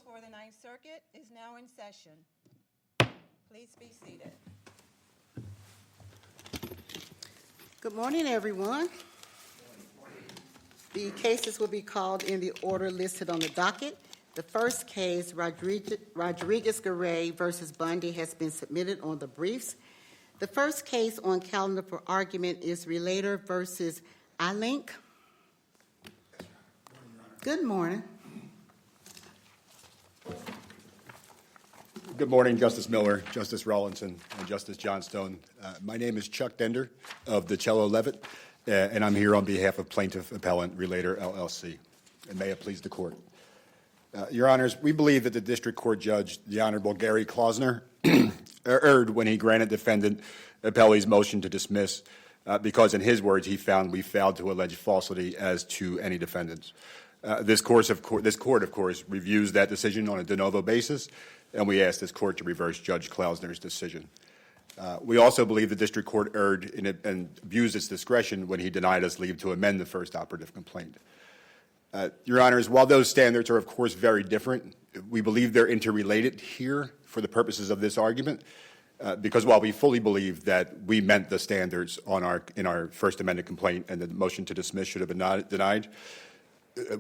for the Ninth Circuit is now in session. Please be seated. Good morning, everyone. The cases will be called in the order listed on the docket. The first case, Rodriguez-Garay versus Bundy, has been submitted on the briefs. The first case on calendar for argument is Relator versus iLink. Good morning. Good morning, Justice Miller, Justice Rawlinson, and Justice Johnstone. My name is Chuck Dender of the Cello Levitt, and I'm here on behalf of Plaintiff Appellant Relator, LLC. And may it please the Court. Your Honors, we believe that the District Court Judge, the Honorable Gary Klausner, erred when he granted defendant Appellee's motion to dismiss because, in his words, he found we failed to allege falsity as to any defendants. This court, of course, reviews that decision on a de novo basis, and we ask this court to reverse Judge Klausner's decision. We also believe the District Court erred in it and abused its discretion when he denied us leave to amend the first operative complaint. Your Honors, while those standards are, of course, very different, we believe they're interrelated here for the purposes of this argument, because while we fully believe that we meant the standards in our first amended complaint and the motion to dismiss should have been denied,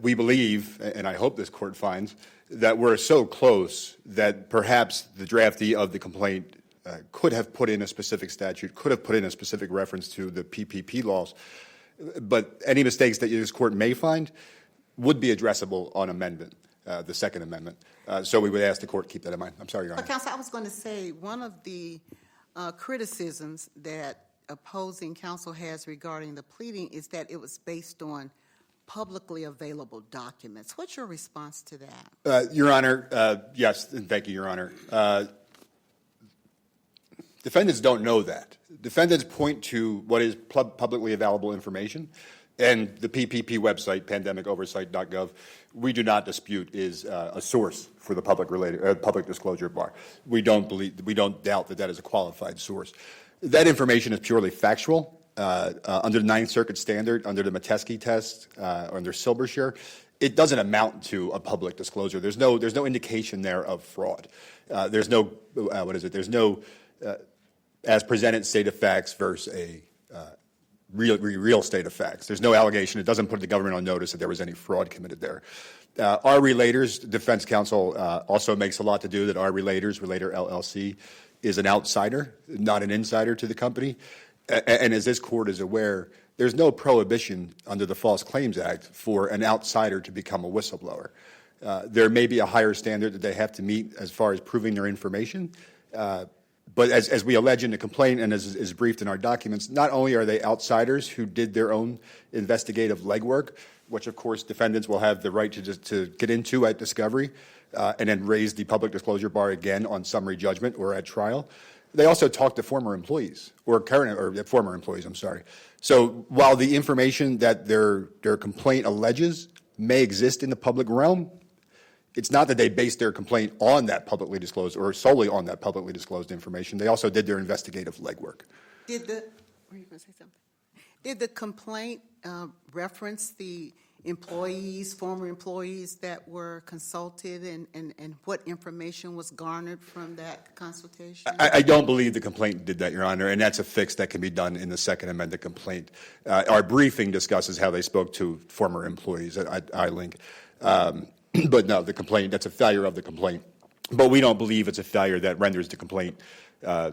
we believe, and I hope this court finds, that we're so close that perhaps the draftee of the complaint could have put in a specific statute, could have put in a specific reference to the PPP laws, but any mistakes that this court may find would be addressable on amendment, the Second Amendment. So we would ask the court to keep that in mind. I'm sorry, Your Honor. Counsel, I was going to say one of the criticisms that opposing counsel has regarding the pleading is that it was based on publicly available documents. What's your response to that? Your Honor, yes, and thank you, Your Honor. Defendants don't know that. Defendants point to what is publicly available information, and the PPP website, pandemicoversight.gov, we do not dispute is a source for the public disclosure bar. We don't doubt that that is a qualified source. That information is purely factual. Under the Ninth Circuit standard, under the Metesky test, or under Silbershire, it doesn't amount to a public disclosure. There's no indication there of fraud. There's no There's no as presented state of facts versus a real state of facts. There's no allegation. It doesn't put the government on notice that there was any fraud committed there. Our relators, defense counsel also makes a lot to do that our Relator LLC, is an outsider, not an insider to the company. And as this court is aware, there's no prohibition under the False Claims Act for an outsider to become a whistleblower. There may be a higher standard that they have to meet as far as proving their information. But as we allege in the complaint and as is briefed in our documents, not only are they outsiders who did their own investigative legwork, which of course defendants will have the right to get into at discovery, and then raise the public disclosure bar again on summary judgment or at trial. They also talk to former employees former employees. I'm sorry. So while the information that their complaint alleges may exist in the public realm, it's not that they based their complaint on that publicly disclosed or solely on that publicly disclosed information. They also did their investigative legwork. Were you going to say something? Did the complaint reference the former employees that were consulted and what information was garnered from that consultation? I don't believe the complaint did that, Your Honor, and that's a fix that can be done in the Second Amended complaint. Our briefing discusses how they spoke to former employees at iLink. But no, the complaint, that's a failure of the complaint. But we don't believe it's a failure that renders the complaint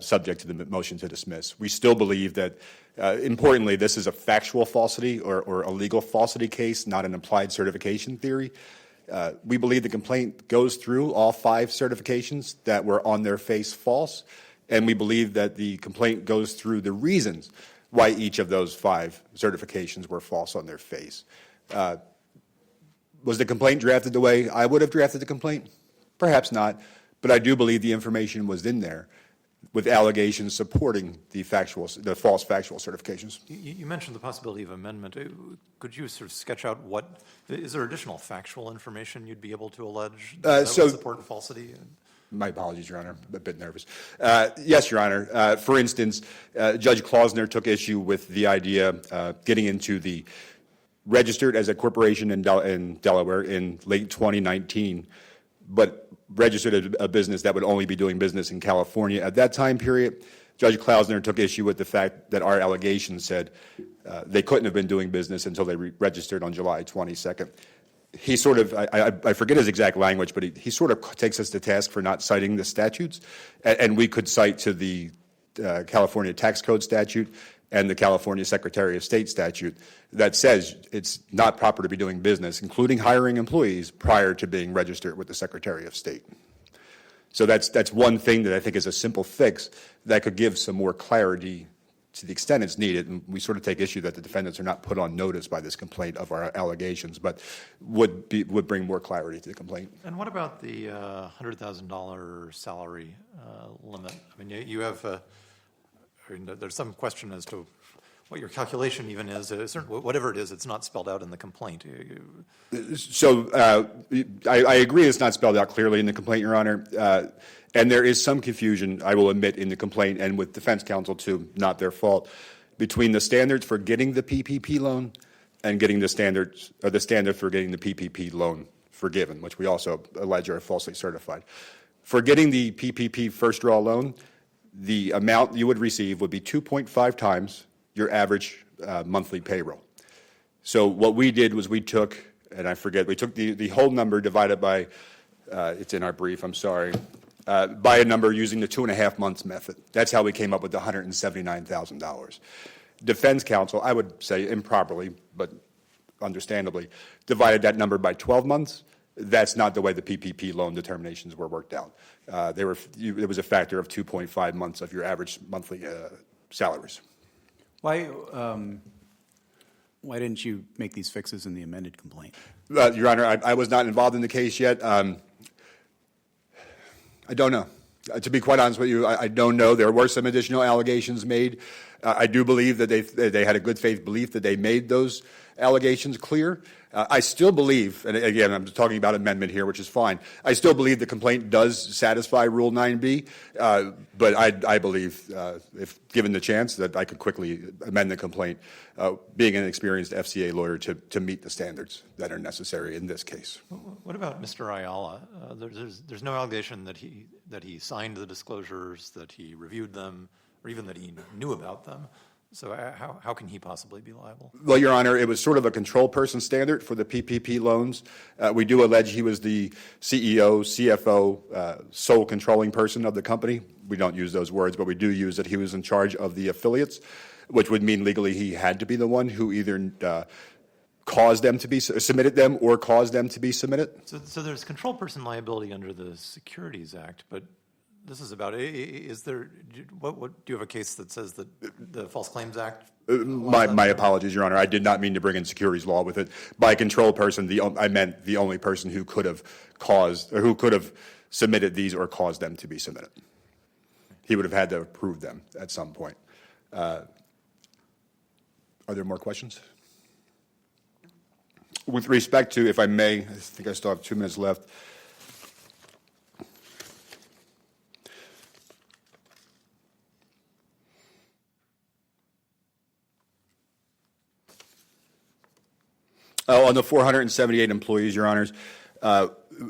subject to the motion to dismiss. We still believe that, importantly, this is a factual falsity or a legal falsity case, not an implied certification theory. We believe the complaint goes through all 5 certifications that were on their face false, and we believe that the complaint goes through the reasons why each of those 5 certifications were false on their face. Was the complaint drafted the way I would have drafted the complaint? Perhaps not, but I do believe the information was in there with allegations supporting the false factual certifications. You mentioned the possibility of amendment. Could you sort of sketch out is there additional factual information you'd be able to allege that would support falsity? My apologies, Your Honor. I'm a bit nervous. Yes, Your Honor. For instance, Judge Klausner took issue with the idea getting into the registered as a corporation in Delaware in late 2019 but registered a business that would only be doing business in California at that time period. Judge Klausner took issue with the fact that our allegations said they couldn't have been doing business until they registered on July 22nd. He sort of, I forget his exact language, but he sort of takes us to task for not citing the statutes. And we could cite to the California Tax Code statute and the California Secretary of State statute that says it's not proper to be doing business, including hiring employees, prior to being registered with the Secretary of State. So that's one thing that I think is a simple fix that could give some more clarity to the extent it's needed. And we sort of take issue that the defendants are not put on notice by this complaint of our allegations, but would bring more clarity to the complaint. And what about the $100,000 salary limit? I mean, you have there's some question as to what your calculation even is. Whatever it is, it's not spelled out in the complaint. So I agree it's not spelled out clearly in the complaint, Your Honor. And there is some confusion, I will admit, in the complaint and with defense counsel too, not their fault, between the standards for getting the PPP loan and getting the standard for getting the PPP loan forgiven, which we also allege are falsely certified. For getting the PPP first draw loan, the amount you would receive would be 2.5 times your average monthly payroll. So what we did was we took the whole number divided by, it's in our brief, I'm sorry, by a number using the 2.5 months method. That's how we came up with the $179,000. Defense counsel, I would say improperly, but understandably, divided that number by 12 months. That's not the way the PPP loan determinations were worked out. It was a factor of 2.5 months of your average monthly salaries. Why didn't you make these fixes in the amended complaint? Your Honor, I was not involved in the case yet. I don't know. To be quite honest with you, I don't know. There were some additional allegations made. I do believe that they had a good faith belief that they made those allegations clear. I still believe, and again, I'm talking about amendment here, which is fine. I still believe the complaint does satisfy Rule 9b, but I believe, if given the chance, that I could quickly amend the complaint, being an experienced FCA lawyer, to meet the standards that are necessary in this case. What about Mr. Ayala? There's no allegation that he signed the disclosures, that he reviewed them, or even that he knew about them. So how can he possibly be liable? Well, Your Honor, it was sort of a control person standard for the PPP loans. We do allege he was the CEO, CFO, sole controlling person of the company. We don't use those words, but we do use that he was in charge of the affiliates, which would mean legally he had to be the one who either caused them to be submitted them or caused them to be submitted. So there's control person liability under the Securities Act, but this is about, is there, do you have a case that says that the False Claims Act? My apologies, Your Honor. I did not mean to bring in securities law with it. By control person, I meant the only person who could have caused, or who could have submitted these or caused them to be submitted. He would have had to approve them at some point. Are there more questions? With respect to, if I may, I think I still have 2 minutes left. On the 478 employees, Your Honors,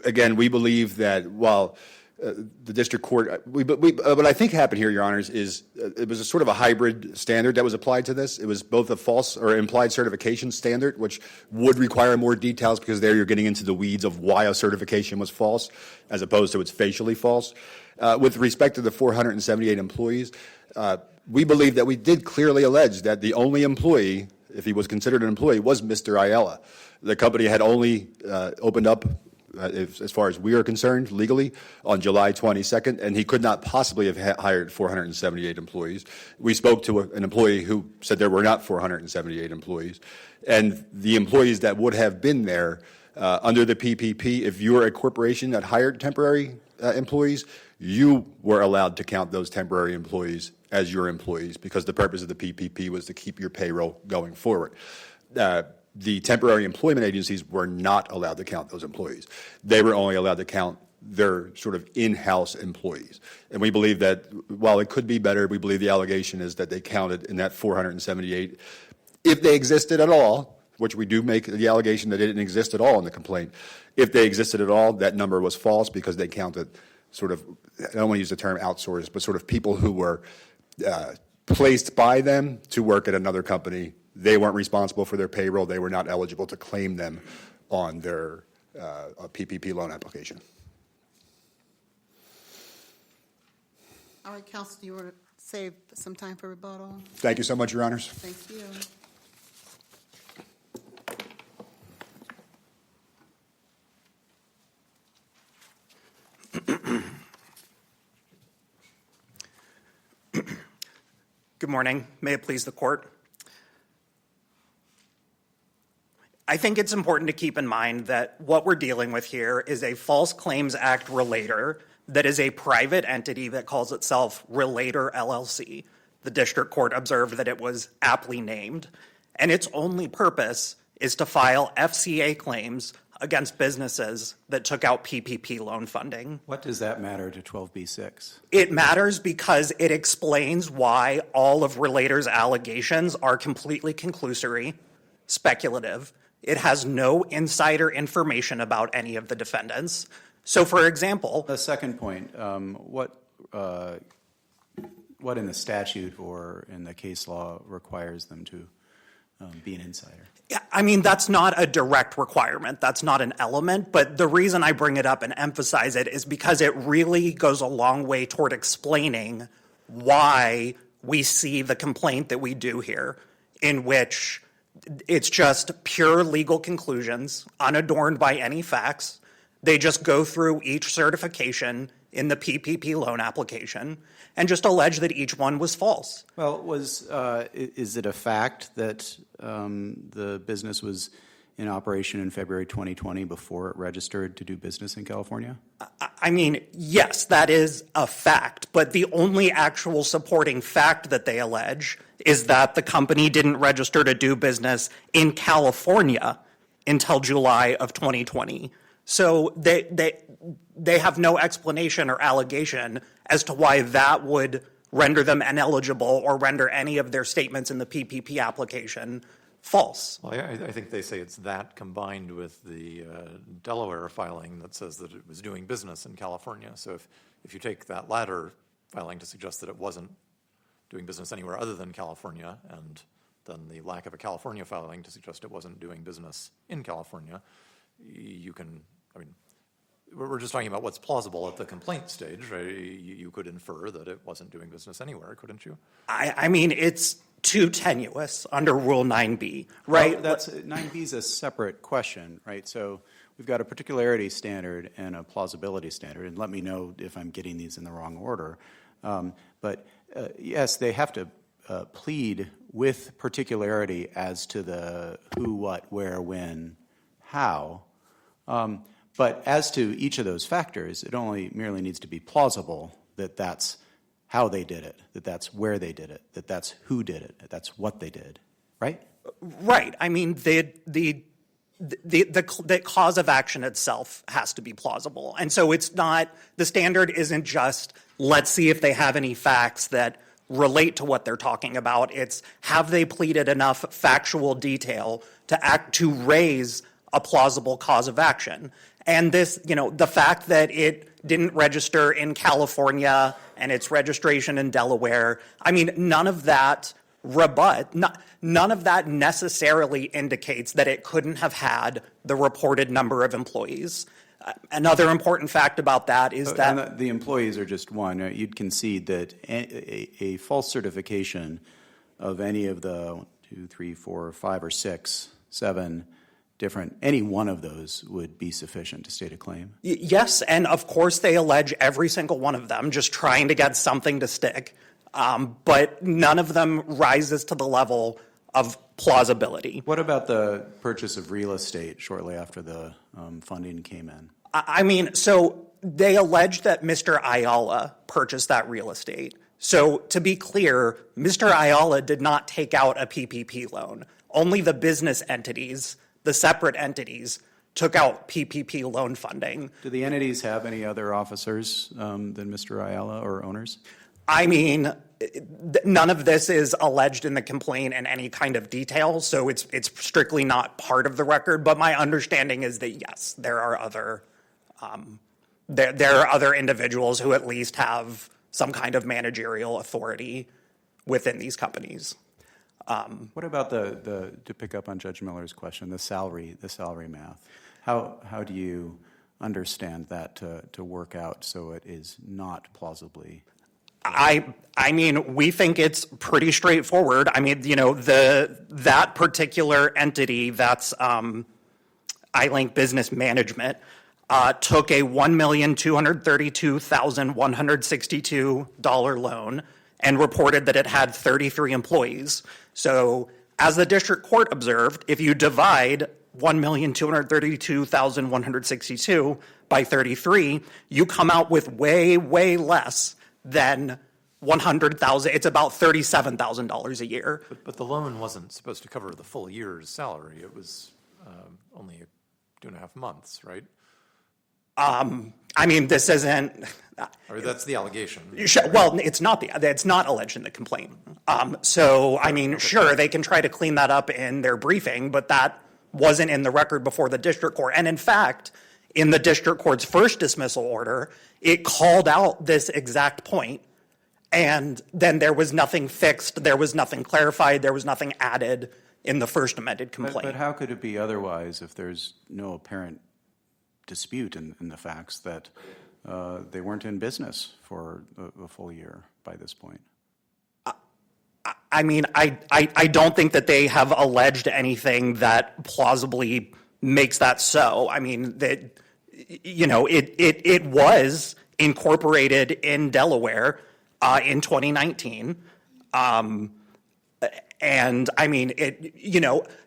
again, we believe that while the district court, what I think happened here, Your Honors, is it was a sort of a hybrid standard that was applied to this. It was both a false or implied certification standard, which would require more details because there you're getting into the weeds of why a certification was false, as opposed to it's facially false. With respect to the 478 employees, we believe that we did clearly allege that the only employee, if he was considered an employee, was Mr. Ayala. The company had only opened up, as far as we are concerned, legally on July 22nd, and he could not possibly have hired 478 employees. We spoke to an employee who said there were not 478 employees. And the employees that would have been there under the PPP, if you were a corporation that hired temporary employees, you were allowed to count those temporary employees as your employees because the purpose of the PPP was to keep your payroll going forward. The temporary employment agencies were not allowed to count those employees. They were only allowed to count their sort of in-house employees. And we believe that while it could be better, we believe the allegation is that they counted in that 478, if they existed at all, which we do make the allegation that it didn't exist at all in the complaint. If they existed at all, that number was false because they counted sort of, I don't want to use the term outsourced, but sort of people who were placed by them to work at another company. They weren't responsible for their payroll. They were not eligible to claim them on their PPP loan application. All right, Counsel, do you want to save some time for rebuttal? Thank you so much, Your Honors. Thank you. Good morning. May it please the court. I think it's important to keep in mind that what we're dealing with here is a False Claims Act relator that is a private entity that calls itself Relator LLC. The district court observed that it was aptly named, and its only purpose is to file FCA claims against businesses that took out PPP loan funding. What does that matter to 12b-6? It matters because it explains why all of Relator's allegations are completely conclusory, speculative. It has no insider information about any of the defendants. So, for example, The second point, what in the statute or in the case law requires them to be an insider? yeah, I mean, that's not a direct requirement. That's not an element. But the reason I bring it up and emphasize it is because it really goes a long way toward explaining why we see the complaint that we do here, in which it's just pure legal conclusions, unadorned by any facts. They just go through each certification in the PPP loan application and just allege that each one was false. Well, is it a fact that the business was in operation in February 2020 before it registered to do business in California? I mean, yes, that is a fact, but the only actual supporting fact that they allege is that the company didn't register to do business in California until July of 2020. So they have no explanation or allegation as to why that would render them ineligible or render any of their statements in the PPP application false. Well, I think they say it's that combined with the Delaware filing that says that it was doing business in California. So if you take that latter filing to suggest that it wasn't doing business anywhere other than California, and then the lack of a California filing to suggest it wasn't doing business in California, you can, I mean, we're just talking about what's plausible at the complaint stage, right? You could infer that it wasn't doing business anywhere, couldn't you? I mean, it's too tenuous under Rule 9b, right? Well, 9b is a separate question, right? So we've got a particularity standard and a plausibility standard, and let me know if I'm getting these in the wrong order. But yes, they have to plead with particularity as to the who, what, where, when, how. But as to each of those factors, it only merely needs to be plausible that that's how they did it, that that's where they did it, that that's who did it, that that's what they did, right? Right. I mean, the cause of action itself has to be plausible. And so it's not, the standard isn't just, let's see if they have any facts that relate to what they're talking about. It's, have they pleaded enough factual detail to raise a plausible cause of action? And this, the fact that it didn't register in California and its registration in Delaware, I mean, none of that none of that necessarily indicates that it couldn't have had the reported number of employees. Another important fact about that is that and the employees are just one. You'd concede that a false certification of any of the 1, 2, 3, 4, 5, or 6, 7 different, any one of those would be sufficient to state a claim? Yes, and of course they allege every single one of them, just trying to get something to stick. But none of them rises to the level of plausibility. What about the purchase of real estate shortly after the funding came in? I mean, so they allege that Mr. Ayala purchased that real estate. So to be clear, Mr. Ayala did not take out a PPP loan. Only the business entities, the separate entities, took out PPP loan funding. Do the entities have any other officers than Mr. Ayala or owners? I mean, none of this is alleged in the complaint in any kind of detail, so it's strictly not part of the record. But my understanding is that yes, there are other there are other individuals who at least have some kind of managerial authority within these companies. What about the to pick up on Judge Miller's question, the salary math? How do you understand that to work out so it is not plausibly? I mean, we think it's pretty straightforward. I mean, that particular entity, that's iLink Business Management, took a $1,232,162 loan and reported that it had 33 employees. So, as the district court observed, if you divide $1,232,162 by 33, you come out with way, way less than $100,000. It's about $37,000 a year. But the loan wasn't supposed to cover the full year's salary. It was only 2.5 months, right? I mean, this isn't. Or that's the allegation. Well, it's not alleged in the complaint. So, I mean, sure, they can try to clean that up in their briefing, but that wasn't in the record before the district court. And in fact, in the district court's first dismissal order, it called out this exact point, and then there was nothing fixed, there was nothing clarified, there was nothing added in the first amended complaint. But how could it be otherwise if there's no apparent dispute in the facts that they weren't in business for a full year by this point? I mean, I don't think that they have alleged anything that plausibly makes that so. I mean, that it was incorporated in Delaware in 2019, and I mean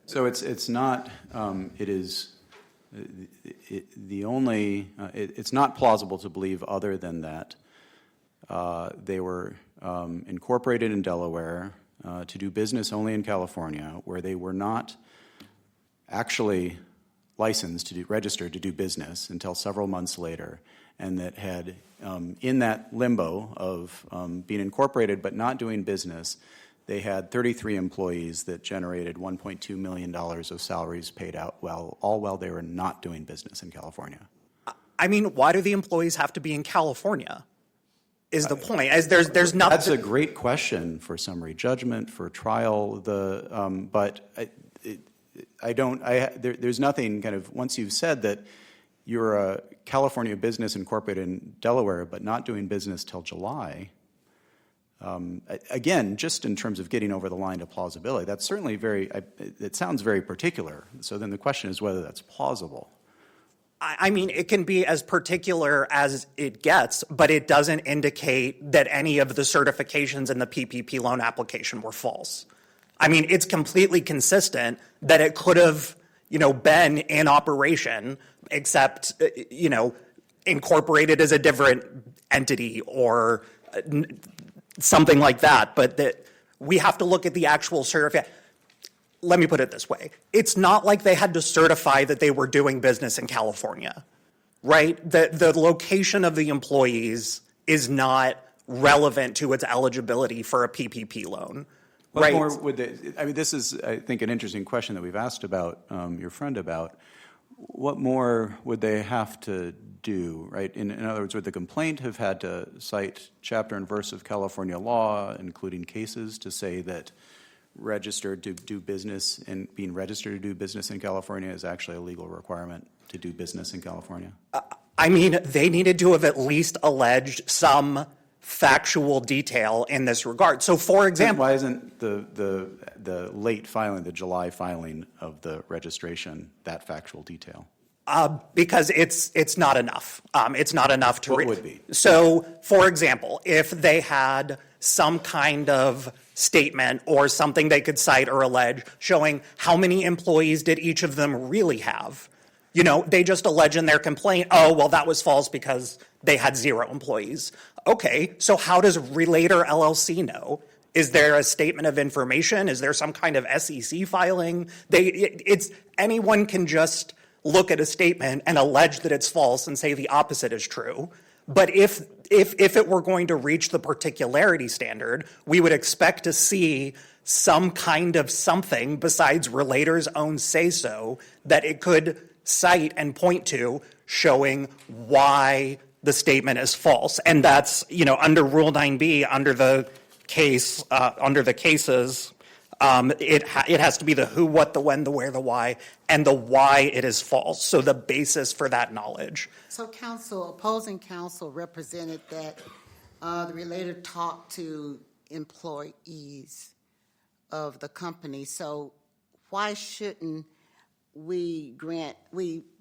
So it's not. It is. It's not plausible to believe other than that they were incorporated in Delaware to do business only in California, where they were not actually licensed registered to do business until several months later, and that had in that limbo of being incorporated but not doing business, they had 33 employees that generated $1.2 million of salaries paid out while they were not doing business in California. I mean, why do the employees have to be in California? Is the point? As there's not. That's a great question for summary judgment, for trial. But there's nothing kind of once you've said that you're a California business incorporated in Delaware but not doing business till July. Again, just in terms of getting over the line to plausibility, that's certainly it sounds very particular. So then the question is whether that's plausible. I mean, it can be as particular as it gets, but it doesn't indicate that any of the certifications in the PPP loan application were false. I mean, it's completely consistent that it could have, been in operation, except, incorporated as a different entity or something like that. But that we have to look at the actual certificate. Let me put it this way. It's not like they had to certify that they were doing business in California, right? The location of the employees is not relevant to its eligibility for a PPP loan, right? What more would this is, I think, an interesting question that we've asked about your friend about. What more would they have to do, right? In other words, would the complaint have had to cite chapter and verse of California law, including cases, to say that registered to do business and being registered to do business in California is actually a legal requirement to do business in California? I mean, they needed to have at least alleged some factual detail in this regard. So, for example, why isn't the late filing, the July filing of the registration, that factual detail? Because it's not enough. It's not enough to. What would be? So, for example, if they had some kind of statement or something they could cite or allege showing how many employees did each of them really have, they just allege in their complaint, oh, well, that was false because they had 0 employees. Okay, so how does Relator LLC know? Is there a statement of information? Is there some kind of SEC filing? Anyone can just look at a statement and allege that it's false and say the opposite is true. But if it were going to reach the particularity standard, we would expect to see some kind of something besides relator's own say-so that it could cite and point to showing why the statement is false. And that's, under Rule 9b, under the cases, it has to be the who, what, the when, the where, the why, and the why it is false. So the basis for that knowledge. So opposing counsel represented that the relator talked to employees of the company. So why shouldn't we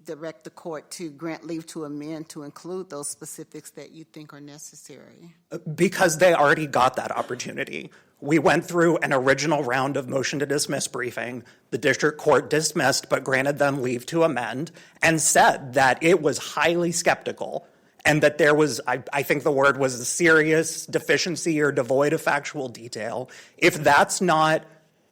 direct the court to grant leave to amend to include those specifics that you think are necessary? Because they already got that opportunity. We went through an original round of motion to dismiss briefing. The district court dismissed but granted them leave to amend and said that it was highly skeptical and that there was, I think the word was a serious deficiency or devoid of factual detail. If that's not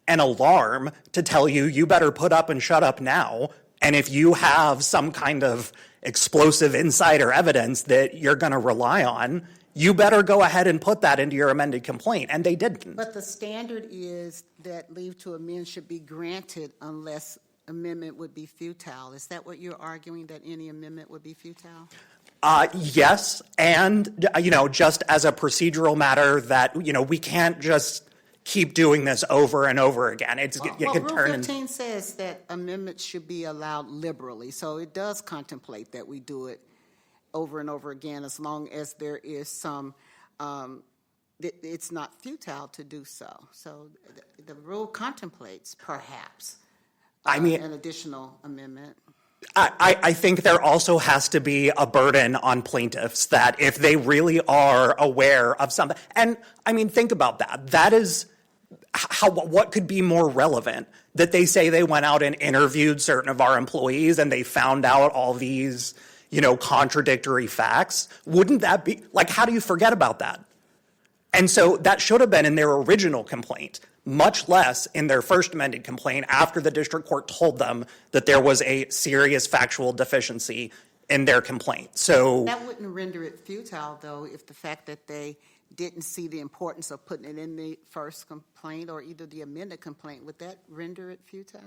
an alarm to tell you, you better put up and shut up now, and if you have some kind of explosive insider evidence that you're going to rely on, you better go ahead and put that into your amended complaint, and they didn't. But the standard is that leave to amend should be granted unless amendment would be futile. Is that what you're arguing, that any amendment would be futile? Yes, and, just as a procedural matter that, we can't just keep doing this over and over again. It can Rule turn 15 says that amendments should be allowed liberally, so it does contemplate that we do it over and over again as long as there is some, it's not futile to do so. So the rule contemplates perhaps an additional amendment. I think there also has to be a burden on plaintiffs that if they really are aware of something, and think about that. That is what could be more relevant? That they say they went out and interviewed certain of our employees and they found out all these, contradictory facts. Wouldn't that be, how do you forget about that? And so that should have been in their original complaint, much less in their first amended complaint after the district court told them that there was a serious factual deficiency in their complaint. So that wouldn't render it futile, though, if the fact that they didn't see the importance of putting it in the first complaint or either the amended complaint, would that render it futile?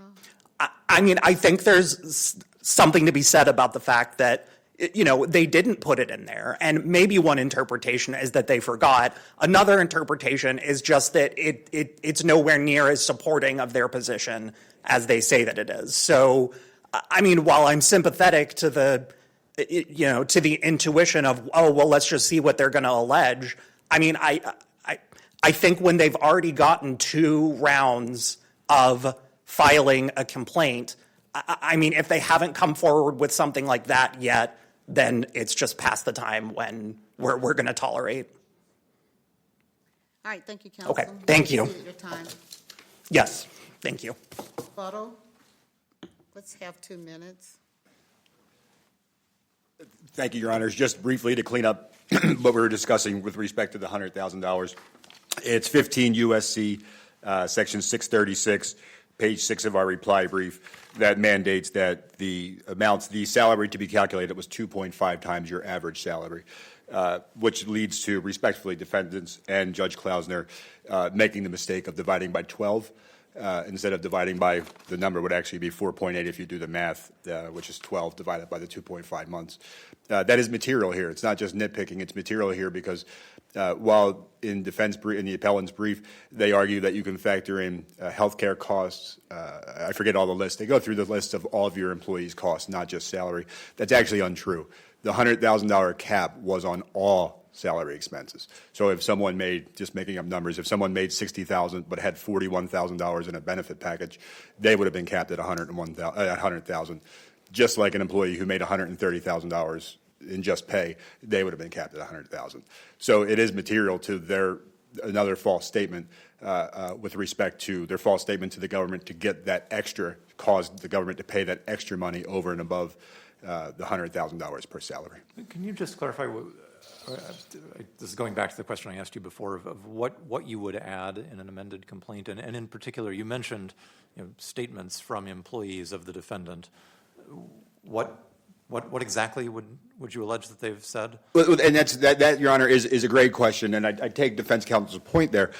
I think there's something to be said about the fact that they didn't put it in there. And maybe one interpretation is that they forgot. Another interpretation is just that it's nowhere near as supporting of their position as they say that it is. So, while I'm sympathetic to the intuition of, let's just see what they're going to allege. I think when they've already gotten 2 rounds of filing a complaint, if they haven't come forward with something like that yet, then it's just past the time when we're going to tolerate. All right, thank you, counsel. Okay, thank you. Your time. Yes, thank you. Buttle, let's have 2 minutes. Thank you, Your Honors. Just briefly to clean up what we were discussing with respect to the $100,000. It's 15 U.S.C. Section 636, page 6 of our reply brief, that mandates that the salary to be calculated was 2.5 times your average salary, which leads to, respectfully, defendants and Judge Klausner making the mistake of dividing by 12 instead of dividing by, the number would actually be 4.8 if you do the math, which is 12 divided by the 2.5 months. That is material here. It's not just nitpicking. It's material here because while in the appellant's brief, they argue that you can factor in health care costs. I forget all the lists. They go through the list of all of your employees' costs, not just salary. That's actually untrue. The $100,000 cap was on all salary expenses. So if someone made, just making up numbers, if someone made $60,000 but had $41,000 in a benefit package, they would have been capped at $100,000. Just like an employee who made $130,000 in just pay, they would have been capped at $100,000. So it is material to another false statement with respect to their false statement to the government to get that extra, caused the government to pay that extra money over and above the $100,000 per salary. Can you just clarify, this is going back to the question I asked you before of what you would add in an amended complaint, and in particular, you mentioned statements from employees of the defendant. What What exactly would you allege that they've said? And that, Your Honor, is a great question, and I take defense counsel's point there.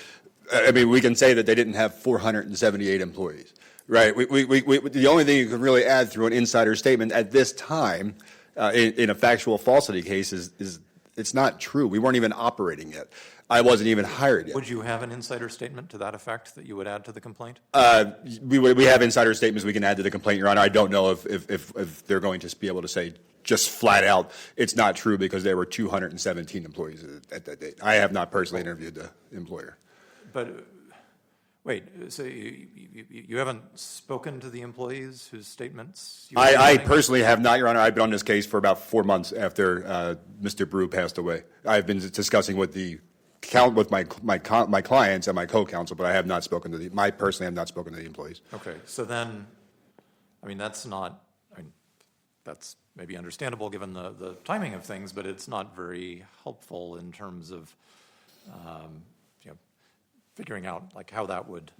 I mean, we can say that they didn't have 478 employees, right? The only thing you can really add through an insider statement at this time in a factual falsity case is it's not true. We weren't even operating yet. I wasn't even hired yet. Would you have an insider statement to that effect that you would add to the complaint? We have insider statements we can add to the complaint, Your Honor. I don't know if they're going to be able to say just flat out it's not true because there were 217 employees at that date. I have not personally interviewed the employer. But wait, so you haven't spoken to the employees whose statements you were I providing? personally have not, Your Honor. I've been on this case for about 4 months after Mr. Brew passed away. I've been discussing with my clients and my co-counsel, but I have not spoken to I personally have not spoken to the employees. Okay, so then, I mean, that's maybe understandable given the timing of things, but it's not very helpful in terms of, figuring out like how that would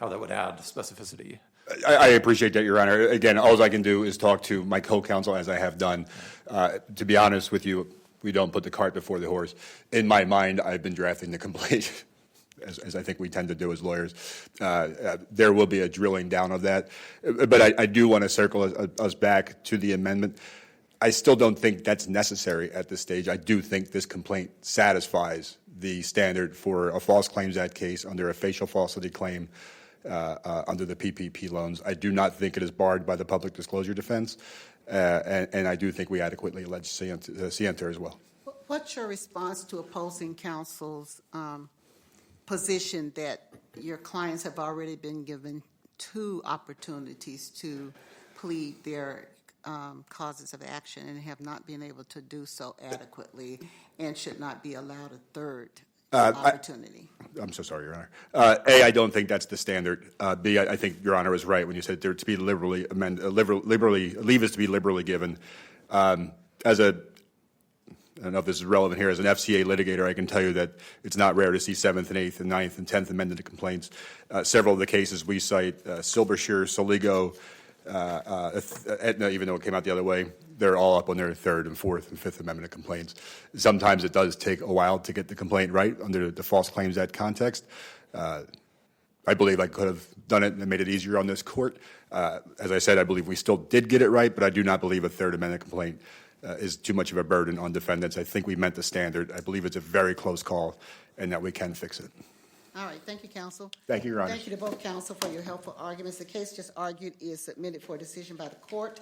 add specificity. I appreciate that, Your Honor. Again, all I can do is talk to my co-counsel as I have done. To be honest with you, we don't put the cart before the horse. In my mind, I've been drafting the complaint, as I think we tend to do as lawyers. There will be a drilling down of that. But I do want to circle us back to the amendment. I still don't think that's necessary at this stage. I do think this complaint satisfies the standard for a False Claims Act case under a facial falsity claim under the PPP loans. I do not think it is barred by the public disclosure defense, and I do think we adequately allege scienter as well. What's your response to opposing counsel's position that your clients have already been given 2 opportunities to plead their causes of action and have not been able to do so adequately and should not be allowed a third opportunity? I'm so sorry, Your Honor. A, I don't think that's the standard. B, I think Your Honor was right when you said there to be leave is to be liberally given. I don't know if this is relevant here. As an FCA litigator, I can tell you that it's not rare to see 7th and 8th and 9th and 10th amended complaints. Several of the cases we cite, Silbershear, Soligo, Aetna, even though it came out the other way, they're all up on their 3rd and 4th and 5th Amendment complaints. Sometimes it does take a while to get the complaint right under the False Claims Act context. I believe I could have done it and made it easier on this court. As I said, I believe we still did get it right, but I do not believe a 3rd Amendment complaint is too much of a burden on defendants. I think we meant the standard. I believe it's a very close call and that we can fix it. All right. Thank you, counsel. Thank you, Your Honor. Thank you to both counsel for your helpful arguments. The case just argued is submitted for decision by the court.